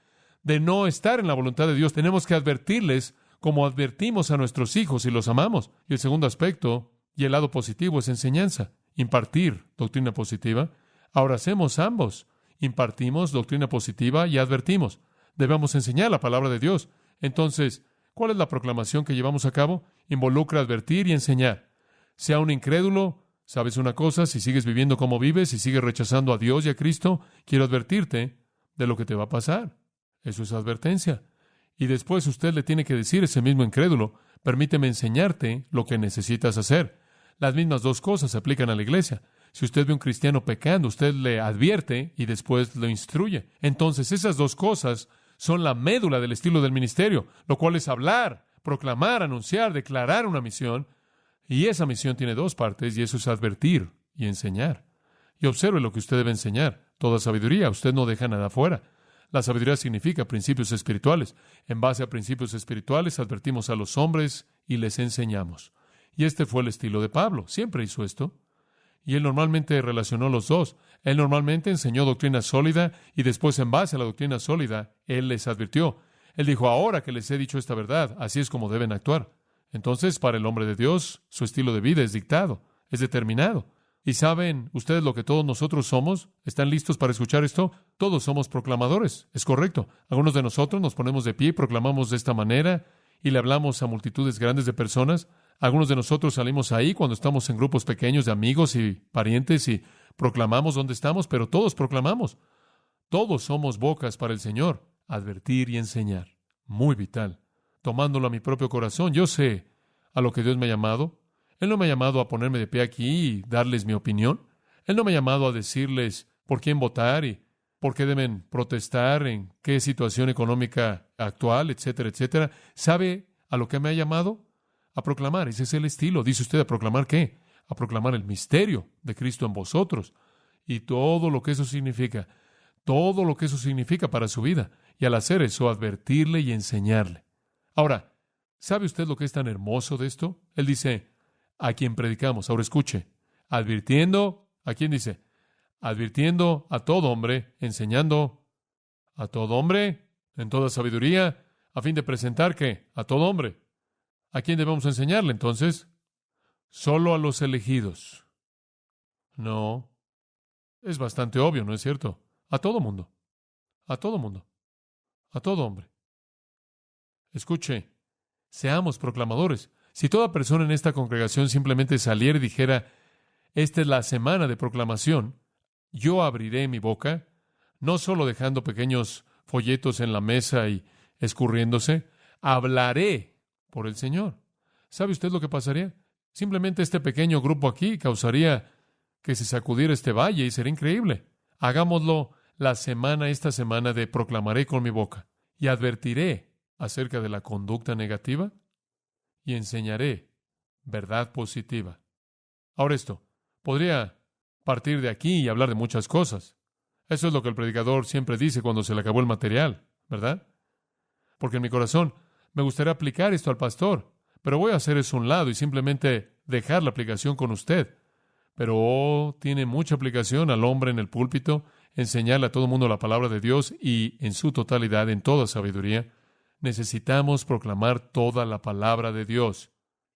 de no estar en la voluntad de Dios. Tenemos que advertirles como advertimos a nuestros hijos y los amamos. Y el segundo aspecto, y el lado positivo, es enseñanza, impartir doctrina positiva. Ahora hacemos ambos, impartimos doctrina positiva y advertimos. Debemos enseñar la palabra de Dios. Entonces, ¿cuál es la proclamación que llevamos a cabo? Involucra advertir y enseñar. Sea un incrédulo, ¿sabes una cosa? Si sigues viviendo como vives, si sigues rechazando a Dios y a Cristo, quiero advertirte de lo que te va a pasar. Eso es advertencia. Y después usted le tiene que decir a ese mismo incrédulo, permíteme enseñarte lo que necesitas hacer. Las mismas dos cosas se aplican a la iglesia. Si usted ve a un cristiano pecando, usted le advierte y después lo instruye. Entonces, esas dos cosas son la médula del estilo del ministerio, lo cual es hablar, proclamar, anunciar, declarar una misión. Y esa misión tiene dos partes, y eso es advertir y enseñar. Y observe lo que usted debe enseñar. Toda sabiduría, usted no deja nada fuera. La sabiduría significa principios espirituales. En base a principios espirituales, advertimos a los hombres y les enseñamos. Y este fue el estilo de Pablo. Siempre hizo esto. Y él normalmente relacionó los dos. Él normalmente enseñó doctrina sólida y después, en base a la doctrina sólida, él les advirtió. Él dijo, ahora que les he dicho esta verdad, así es como deben actuar. Entonces, para el hombre de Dios, su estilo de vida es dictado, es determinado. ¿Y saben ustedes lo que todos nosotros somos? ¿Están listos para escuchar esto? Todos somos proclamadores, es correcto. Algunos de nosotros nos ponemos de pie y proclamamos de esta manera y le hablamos a multitudes grandes de personas. Algunos de nosotros salimos ahí cuando estamos en grupos pequeños de amigos y parientes y proclamamos dónde estamos, pero todos proclamamos. Todos somos bocas para el Señor, advertir y enseñar. Muy vital. Tomándolo a mi propio corazón, yo sé a lo que Dios me ha llamado. Él no me ha llamado a ponerme de pie aquí y darles mi opinión. Él no me ha llamado a decirles por quién votar y por qué deben protestar, en qué situación económica actual, etcétera, etcétera. ¿Sabe a lo que me ha llamado? A proclamar. Ese es el estilo. ¿Dice usted a proclamar qué? A proclamar el misterio de Cristo en vosotros y todo lo que eso significa. Todo lo que eso significa para su vida. Y al hacer eso, advertirle y enseñarle. Ahora, ¿sabe usted lo que es tan hermoso de esto? Él dice, a quien predicamos. Ahora escuche, advirtiendo, ¿a quién dice? Advirtiendo a todo hombre, enseñando a todo hombre, en toda sabiduría, a fin de presentar, ¿qué? A todo hombre. ¿A quién debemos enseñarle entonces? Solo a los elegidos. No, es bastante obvio, ¿no es cierto? A todo mundo, a todo mundo, a todo hombre. Escuche, seamos proclamadores. Si toda persona en esta congregación simplemente saliera y dijera, esta es la semana de proclamación, yo abriré mi boca, no solo dejando pequeños folletos en la mesa y escurriéndose, hablaré por el Señor. ¿Sabe usted lo que pasaría? Simplemente este pequeño grupo aquí causaría que se sacudiera este valle y sería increíble. Hagámoslo esta semana de proclamaré con mi boca y advertiré acerca de la conducta negativa y enseñaré verdad positiva. Ahora esto, podría partir de aquí y hablar de muchas cosas. Eso es lo que el predicador siempre dice cuando se le acabó el material, ¿verdad? Porque en mi corazón me gustaría aplicar esto al pastor, pero voy a hacer eso a un lado y simplemente dejar la aplicación con usted. Pero tiene mucha aplicación al hombre en el púlpito, enseñarle a todo el mundo la palabra de Dios y en su totalidad, en toda sabiduría. Necesitamos proclamar toda la palabra de Dios.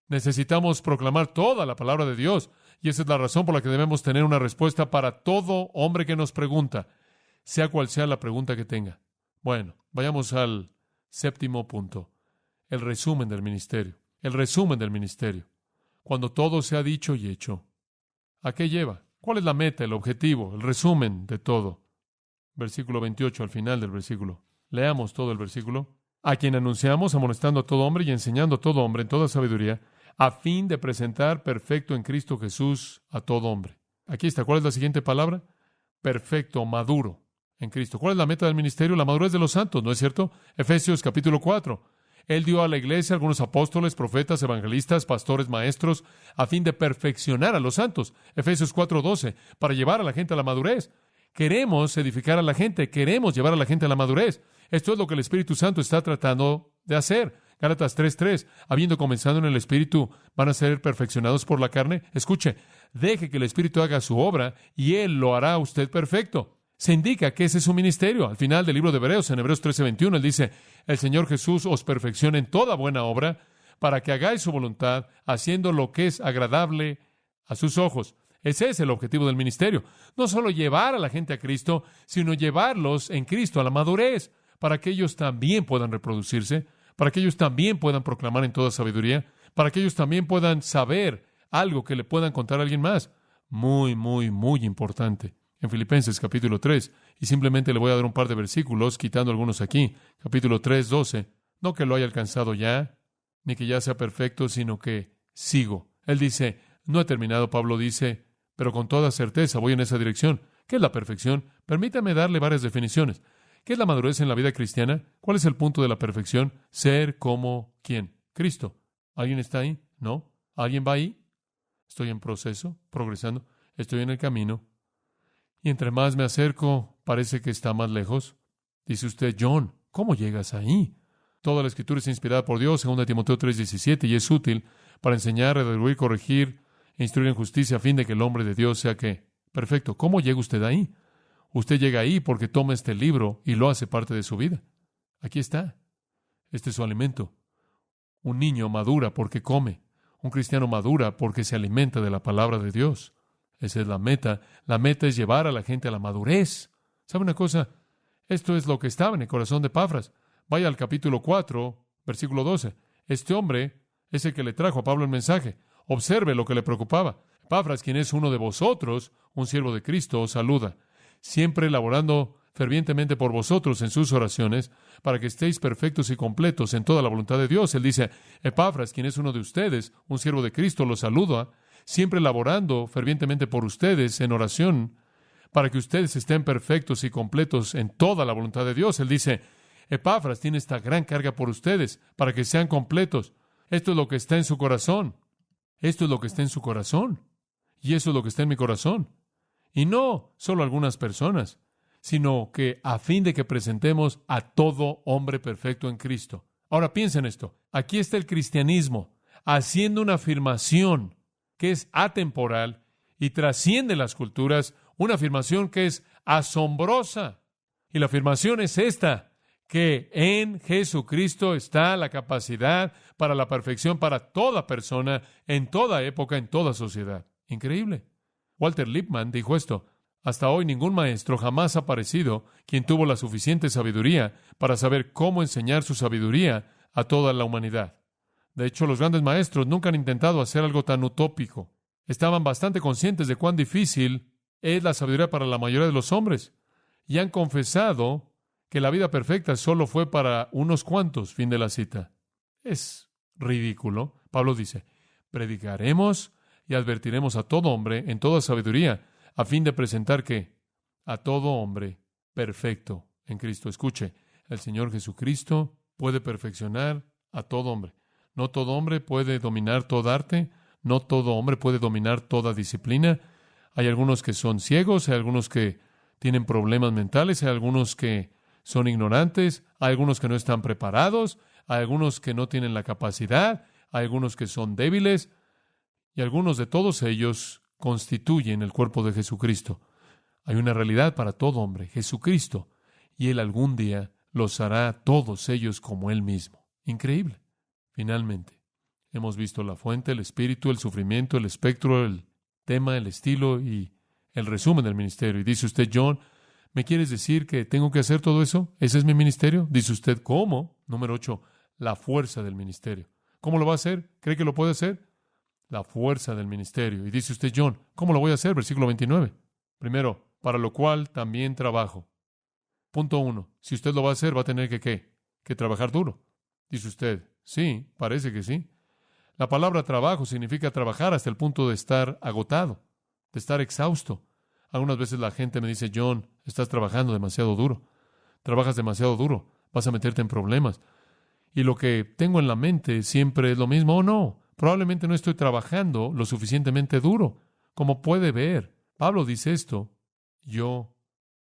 Necesitamos proclamar toda la palabra de Dios. Y esa es la razón por la que debemos tener una respuesta para todo hombre que nos pregunta, sea cual sea la pregunta que tenga. Bueno, vayamos al séptimo punto. El resumen del ministerio. El resumen del ministerio. Cuando todo se ha dicho y hecho, ¿a qué lleva? ¿Cuál es la meta, el objetivo, el resumen de todo? Versículo 28, al final del versículo. Leamos todo el versículo. A quien anunciamos, amonestando a todo hombre y enseñando a todo hombre en toda sabiduría, a fin de presentar perfecto en Cristo Jesús a todo hombre. Aquí está. ¿Cuál es la siguiente palabra? Perfecto, maduro en Cristo. ¿Cuál es la meta del ministerio? La madurez de los santos, ¿no es cierto? Efesios capítulo 4. Él dio a la iglesia algunos apóstoles, profetas, evangelistas, pastores, maestros, a fin de perfeccionar a los santos. Efesios 4:12, para llevar a la gente a la madurez. Queremos edificar a la gente, queremos llevar a la gente a la madurez. Esto es lo que el Espíritu Santo está tratando de hacer. Gálatas 3:3, habiendo comenzado en el Espíritu, ¿van a ser perfeccionados por la carne? Escuche, deje que el Espíritu haga su obra y Él lo hará a usted perfecto. Se indica que ese es su ministerio. Al final del libro de Hebreos, en Hebreos 13:21, Él dice, el Señor Jesús os perfecciona en toda buena obra para que hagáis su voluntad, haciendo lo que es agradable a sus ojos. Ese es el objetivo del ministerio. No solo llevar a la gente a Cristo, sino llevarlos en Cristo a la madurez, para que ellos también puedan reproducirse, para que ellos también puedan proclamar en toda sabiduría, para que ellos también puedan saber algo que le puedan contar a alguien más. Muy, muy, muy importante. En Filipenses capítulo 3, y simplemente le voy a dar un par de versículos, quitando algunos aquí. Capítulo 3:12. No que lo haya alcanzado ya, ni que ya sea perfecto, sino que sigo. Él dice, no he terminado, Pablo dice, pero con toda certeza voy en esa dirección. ¿Qué es la perfección? Permítame darle varias definiciones. ¿Qué es la madurez en la vida cristiana? ¿Cuál es el punto de la perfección? Ser como ¿quién? Cristo. ¿Alguien está ahí? ¿No? ¿Alguien va ahí? Estoy en proceso, progresando, estoy en el camino. Y entre más me acerco, parece que está más lejos. Dice usted, John, ¿cómo llegas ahí? Toda la Escritura es inspirada por Dios, 2 Timoteo 3:17, y es útil para enseñar, redarguir, corregir e instruir en justicia a fin de que el hombre de Dios sea ¿qué? Perfecto. ¿Cómo llega usted ahí? Usted llega ahí porque toma este libro y lo hace parte de su vida. Aquí está. Este es su alimento. Un niño madura porque come. Un cristiano madura porque se alimenta de la palabra de Dios. Esa es la meta. La meta es llevar a la gente a la madurez. ¿Sabe una cosa? Esto es lo que estaba en el corazón de Epafras. Vaya al capítulo 4, versículo 12. Este hombre es el que le trajo a Pablo el mensaje. Observe lo que le preocupaba. Epafras, quien es uno de vosotros, un siervo de Cristo, os saluda, siempre laborando fervientemente por vosotros en sus oraciones, para que estéis perfectos y completos en toda la voluntad de Dios. Él dice, Epafras, quien es uno de ustedes, un siervo de Cristo, los saluda, siempre laborando fervientemente por ustedes en oración, para que ustedes estén perfectos y completos en toda la voluntad de Dios. Él dice, Epafras tiene esta gran carga por ustedes, para que sean completos. Esto es lo que está en su corazón. Esto es lo que está en su corazón. Y eso es lo que está en mi corazón. Y no solo algunas personas, sino que a fin de que presentemos a todo hombre perfecto en Cristo. Ahora piensen esto. Aquí está el cristianismo haciendo una afirmación que es atemporal y trasciende las culturas, una afirmación que es asombrosa. Y la afirmación es esta, que en Jesucristo está la capacidad para la perfección para toda persona, en toda época, en toda sociedad. Increíble. Walter Lippmann dijo esto, hasta hoy ningún maestro jamás ha aparecido quien tuvo la suficiente sabiduría para saber cómo enseñar su sabiduría a toda la humanidad. De hecho, los grandes maestros nunca han intentado hacer algo tan utópico. Estaban bastante conscientes de cuán difícil es la sabiduría para la mayoría de los hombres y han confesado que la vida perfecta solo fue para unos cuantos. Fin de la cita. Es ridículo. Pablo dice, predicaremos y advertiremos a todo hombre en toda sabiduría, a fin de presentar que a todo hombre perfecto en Cristo. Escuche, el Señor Jesucristo puede perfeccionar a todo hombre. No todo hombre puede dominar toda arte, no todo hombre puede dominar toda disciplina. Hay algunos que son ciegos, hay algunos que tienen problemas mentales, hay algunos que son ignorantes, hay algunos que no están preparados, hay algunos que no tienen la capacidad, hay algunos que son débiles, y algunos de todos ellos constituyen el cuerpo de Jesucristo. Hay una realidad para todo hombre, Jesucristo, y Él algún día los hará a todos ellos como Él mismo. Increíble. Finalmente, hemos visto la fuente, el espíritu, el sufrimiento, el espectro, el tema, el estilo y el resumen del ministerio. Y dice usted, John, ¿me quieres decir que tengo que hacer todo eso? ¿Ese es mi ministerio? Dice usted, ¿cómo? Número 8, la fuerza del ministerio. ¿Cómo lo va a hacer? ¿Cree que lo puede hacer? La fuerza del ministerio. Y dice usted, John, ¿cómo lo voy a hacer? Versículo 29. Primero, para lo cual también trabajo. Punto 1. Si usted lo va a hacer, va a tener que, ¿qué? Que trabajar duro. Dice usted, sí, parece que sí. La palabra trabajo significa trabajar hasta el punto de estar agotado, de estar exhausto. Algunas veces la gente me dice, John, estás trabajando demasiado duro. Trabajas demasiado duro. Vas a meterte en problemas. Y lo que tengo en la mente siempre es lo mismo. Oh, no. Probablemente no estoy trabajando lo suficientemente duro. Como puede ver, Pablo dice esto, yo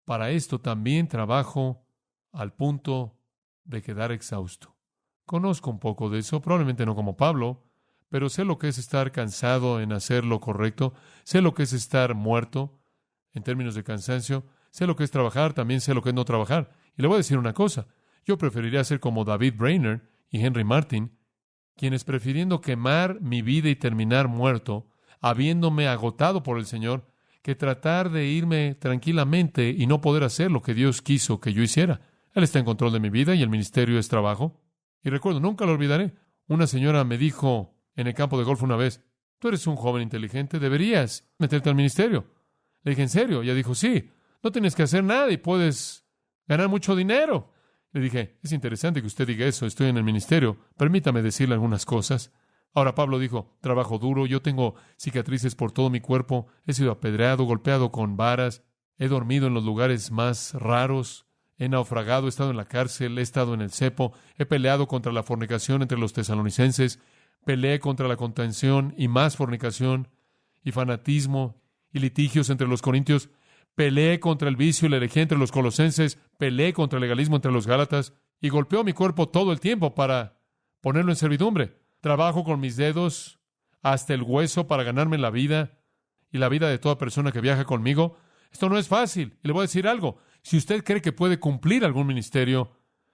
para esto también trabajo al punto de quedar exhausto. Conozco un poco de eso, probablemente no como Pablo, pero sé lo que es estar cansado en hacer lo correcto, sé lo que es estar muerto en términos de cansancio, sé lo que es trabajar, también sé lo que es no trabajar. Y le voy a decir una cosa, yo preferiría ser como David Brainerd y Henry Martin, quienes prefiriendo quemar mi vida y terminar muerto, habiéndome agotado por el Señor, que tratar de irme tranquilamente y no poder hacer lo que Dios quiso que yo hiciera. Él está en control de mi vida y el ministerio es trabajo. Y recuerdo, nunca lo olvidaré, una señora me dijo en el campo de golf una vez, tú eres un joven inteligente, deberías meterte al ministerio. Le dije, ¿en serio? Ella dijo, sí, no tienes que hacer nada y puedes ganar mucho dinero. Le dije, es interesante que usted diga eso, estoy en el ministerio, permítame decirle algunas cosas. Ahora Pablo dijo, trabajo duro, yo tengo cicatrices por todo mi cuerpo, he sido apedreado, golpeado con varas, he dormido en los lugares más raros, he naufragado, he estado en la cárcel, he estado en el cepo, he peleado contra la fornicación entre los tesalonicenses, peleé contra la contención y más fornicación y fanatismo y litigios entre los corintios, peleé contra el vicio y la herejía entre los colosenses, peleé contra el legalismo entre los gálatas y golpeo mi cuerpo todo el tiempo para ponerlo en servidumbre. Trabajo con mis dedos hasta el hueso para ganarme la vida y la vida de toda persona que viaja conmigo. Esto no es fácil. Y le voy a decir algo. Si usted cree que puede cumplir algún ministerio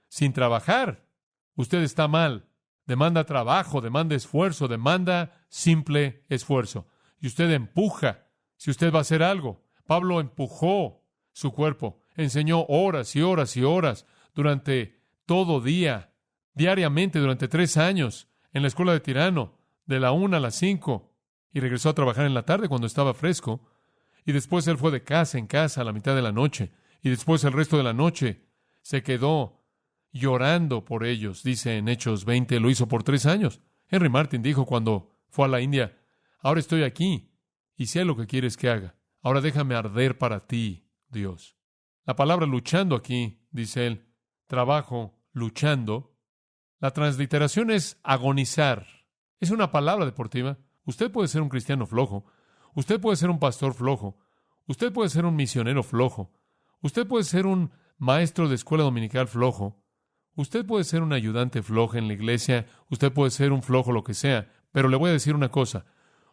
sin trabajar, usted está mal. Demanda trabajo, demanda esfuerzo, demanda simple esfuerzo. Y usted empuja si usted va a hacer algo. Pablo empujó su cuerpo, enseñó horas y horas y horas durante todo día, diariamente durante 3 años, en la escuela de Tirano, de la 1 a las 5, y regresó a trabajar en la tarde cuando estaba fresco, y después él fue de casa en casa a la mitad de la noche, y después el resto de la noche se quedó llorando por ellos, dice en Hechos 20, lo hizo por 3 años. Henry Martin dijo cuando fue a la India, ahora estoy aquí, y sé lo que quieres que haga, ahora déjame arder para ti, Dios. La palabra luchando aquí, dice él, trabajo, luchando. La transliteración es agonizar. Es una palabra deportiva. Usted puede ser un cristiano flojo. Usted puede ser un pastor flojo. Usted puede ser un misionero flojo. Usted puede ser un maestro de escuela dominical flojo. Usted puede ser un ayudante flojo en la iglesia. Usted puede ser un flojo lo que sea. Pero le voy a decir una cosa.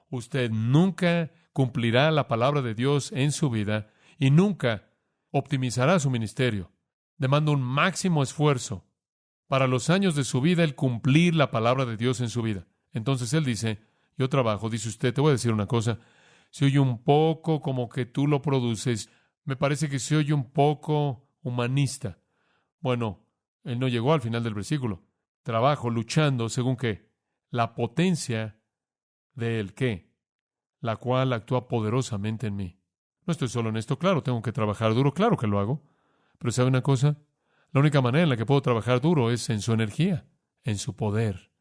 Usted nunca cumplirá la palabra de Dios en su vida y nunca optimizará su ministerio. Demanda un máximo esfuerzo para los años de su vida el cumplir la palabra de Dios en su vida. Entonces él dice, yo trabajo, dice usted, te voy a decir una cosa, se oye un poco como que tú lo produces, me parece que se oye un poco humanista. Bueno, él no llegó al final del versículo. Trabajo luchando según qué, la potencia del qué, la cual actúa poderosamente en mí. No estoy solo en esto, claro, tengo que trabajar duro, claro que lo hago, pero ¿sabe una cosa? La única manera en la que puedo trabajar duro es en su energía, en su poder.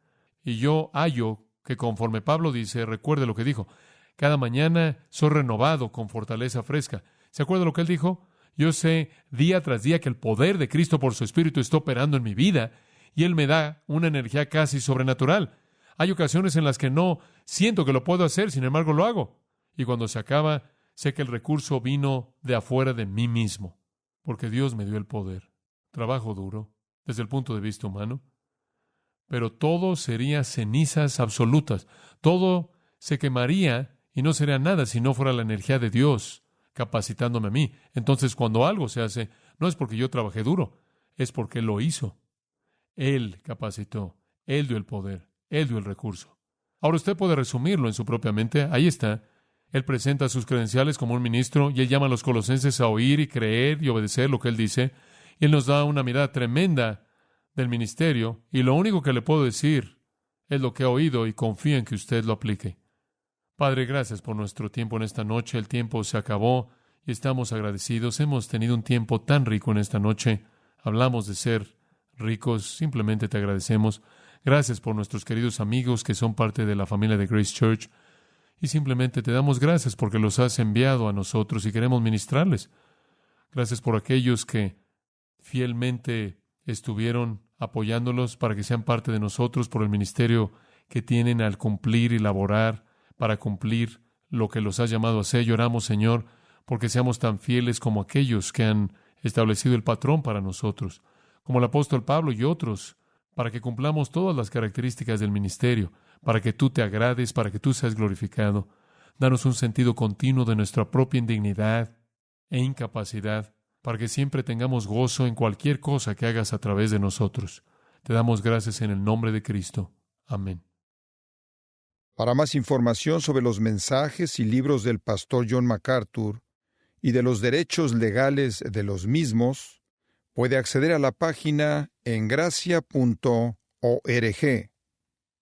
Y yo hallo que conforme Pablo dice, recuerde lo que dijo, cada mañana soy renovado con fortaleza fresca. ¿Se acuerda lo que él dijo? Yo sé día tras día que el poder de Cristo por su Espíritu está operando en mi vida y Él me da una energía casi sobrenatural. Hay ocasiones en las que no siento que lo puedo hacer, sin embargo lo hago. Y cuando se acaba, sé que el recurso vino de afuera de mí mismo, porque Dios me dio el poder. Trabajo duro, desde el punto de vista humano, pero todo sería cenizas absolutas. Todo se quemaría y no sería nada si no fuera la energía de Dios capacitándome a mí. Entonces, cuando algo se hace, no es porque yo trabajé duro, es porque Él lo hizo. Él capacitó, Él dio el poder, Él dio el recurso. Ahora usted puede resumirlo en su propia mente. Ahí está. Él presenta sus credenciales como un ministro y Él llama a los colosenses a oír y creer y obedecer lo que Él dice. Y Él nos da una mirada tremenda del ministerio, y lo único que le puedo decir es lo que he oído y confío en que usted lo aplique. Padre, gracias por nuestro tiempo en esta noche. El tiempo se acabó y estamos agradecidos. Hemos tenido un tiempo tan rico en esta noche. Hablamos de ser ricos. Simplemente te agradecemos. Gracias por nuestros queridos amigos que son parte de la familia de Grace Church. Y simplemente te damos gracias porque los has enviado a nosotros y queremos ministrarles. Gracias por aquellos que fielmente estuvieron apoyándolos para que sean parte de nosotros, por el ministerio que tienen al cumplir y laborar para cumplir lo que los has llamado a hacer. Lloramos, Señor, porque seamos tan fieles como aquellos que han establecido el patrón para nosotros, como el apóstol Pablo y otros, para que cumplamos todas las características del ministerio, para que tú te agrades, para que tú seas glorificado. Danos un sentido continuo de nuestra propia indignidad e incapacidad, para que siempre tengamos gozo en cualquier cosa que hagas a través de nosotros. Te damos gracias en el nombre de Cristo. Amén. Para más información sobre los mensajes y libros del pastor John MacArthur y de los derechos legales de los mismos, puede acceder a la página en gracia.org.